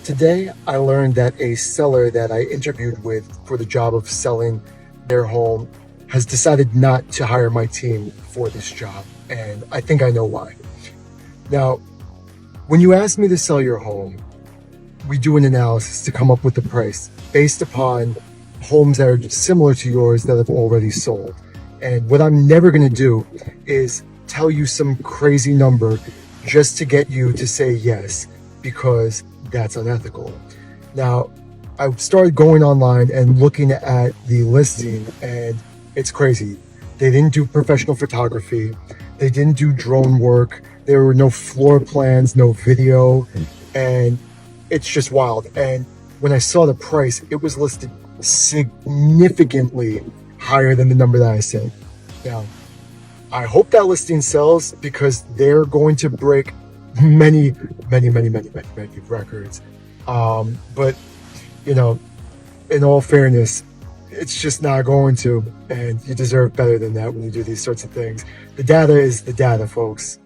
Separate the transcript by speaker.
Speaker 1: Today, I learned that a seller that I interviewed with for the job of selling their home has decided not to hire my team for this job, and I think I know why. Now, when you ask me to sell your home, we do an analysis to come up with the price based upon homes that are similar to yours that have already sold. And what I'm never going to do is tell you some crazy number just to get you to say yes, because that's unethical. Now, I started going online and looking at the listing, and it's crazy. They didn't do professional photography. They didn't do drone work. There were no floor plans, no video, and it's just wild. And when I saw the price, it was listed significantly higher than the number that I said. Now, I hope that listing sells because they're going to break many records. But in all fairness, it's just not going to, and you deserve better than that when you do these sorts of things. The data is the data, folks.